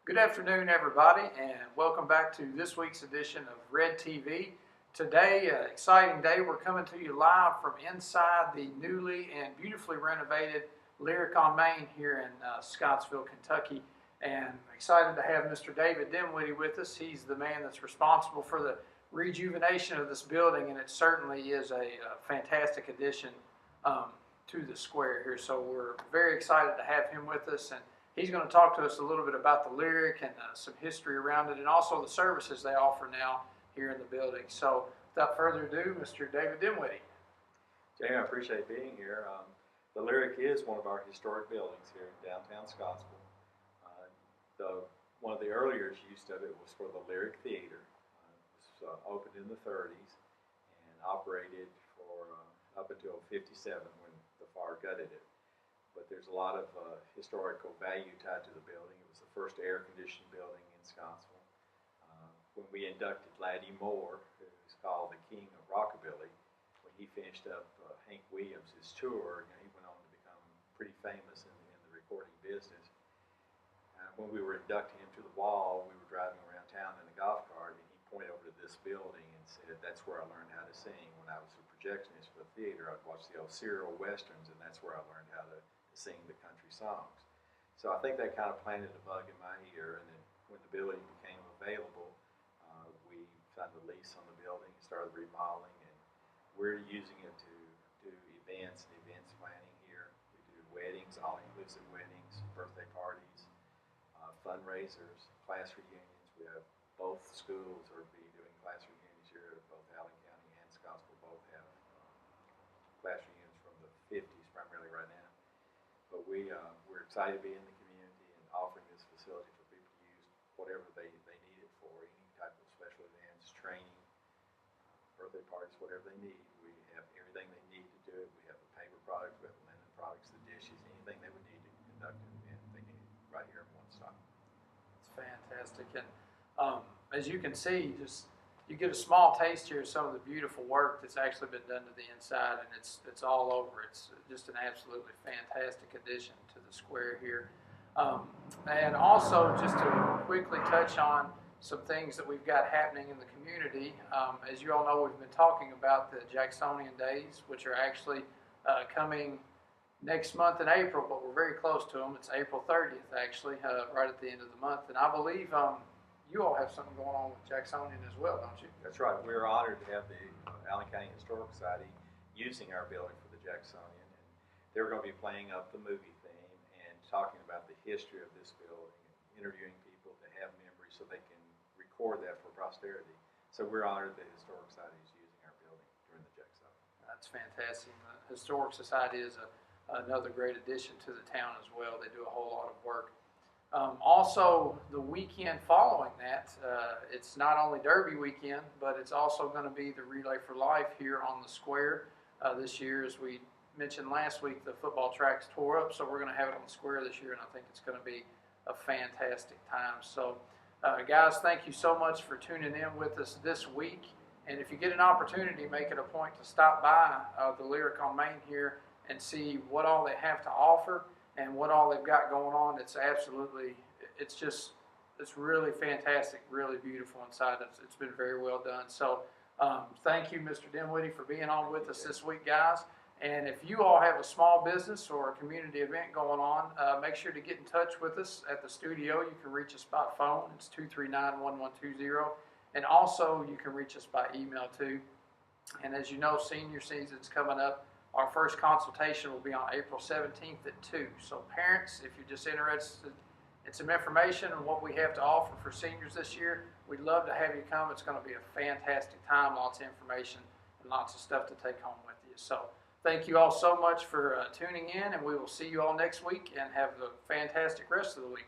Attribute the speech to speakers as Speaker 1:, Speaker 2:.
Speaker 1: Good afternoon, everybody, and welcome back to this week's edition of Red TV. Today, an exciting day. We're coming to you live from inside the newly and beautifully renovated Lyric on Main here in Scottsville, Kentucky. And I'm excited to have Mr. David Dinwiddie with us. He's the man that's responsible for the rejuvenation of this building, and it certainly is a fantastic addition to the square here. So we're very excited to have him with us, and he's going to talk to us a little bit about the Lyric and some history around it, and also the services they offer now here in the building. So without further ado, Mr. David Dinwiddie.
Speaker 2: Jamie, I appreciate being here. The Lyric is one of our historic buildings here in downtown Scottsville. One of the earlier use of it was for the Lyric Theater. It was opened in the 30s and operated for up until '57 when the fire gutted it. But there's a lot of historical value tied to the building. It was the first air-conditioned building in Scottsville. When we inducted Laddie Moore, who's called the King of Rockabilly, when he finished up Hank Williams' tour, he went on to become pretty famous in the recording business. When we were inducting him to the wall, we were driving around town in a golf cart, and he pointed over to this building and said, "That's where I learned how to sing." When I was a projectionist for the theater, I'd watch the old serial westerns, and that's where I learned how to sing the country songs. So I think that kind of planted a bug in my ear, and then when the building became available, we signed a lease on the building and started remodeling, and we're using it to do events and events planning here. We do weddings, all-inclusive weddings, birthday parties, fundraisers, class reunions. We have both schools are doing class reunions here. Both Allen County and Scottsville both have class reunions from the 50s primarily right now. But we're excited to be in the community and offering this facility for people to use whatever they need it for, any type of special events, training, birthday parties, whatever they need. We have everything they need to do it. We have the paper products, we have the linen products, the dishes, anything they would need to conduct an event, they need it right here in one stop.
Speaker 1: Fantastic. And as you can see, you get a small taste here of some of the beautiful work that's actually been done to the inside, and it's all over. It's just an absolutely fantastic addition to the square here. And also, just to quickly touch on some things that we've got happening in the community. As you all know, we've been talking about the Jacksonian Days, which are actually coming next month in April, but we're very close to them. It's April 30th, actually, right at the end of the month. And I believe you all have something going on with Jacksonian as well, don't you?
Speaker 2: That's right. We're honored to have the Allen County Historical Society using our building for the Jacksonian. And they're going to be playing up the movie theme and talking about the history of this building and interviewing people to have memories so they can record that for posterity. So we're honored that the Historical Society is using our building during the Jacksonian.
Speaker 1: That's fantastic. The Historic Society is another great addition to the town as well. They do a whole lot of work. Also, the weekend following that, it's not only Derby weekend, but it's also going to be the Relay for Life here on the square. This year, as we mentioned last week, the football tracks tore up, so we're going to have it on the square this year, and I think it's going to be a fantastic time. So, guys, thank you so much for tuning in with us this week. And if you get an opportunity, make it a point to stop by the Lyric on Main here and see what all they have to offer and what all they've got going on. It's really fantastic, really beautiful inside. It's been very well done. So thank you, Mr. Dinwiddie, for being on with us this week, guys. And if you all have a small business or a community event going on, make sure to get in touch with us at the studio. You can reach us by phone. It's 239-1120. And also, you can reach us by email, too. And as you know, senior season's coming up. Our first consultation will be on April 17th at 2. So parents, if you're just interested in some information on what we have to offer for seniors this year, we'd love to have you come. It's going to be a fantastic time, lots of information and lots of stuff to take home with you. So thank you all so much for tuning in, and we will see you all next week, and have a fantastic rest of the week.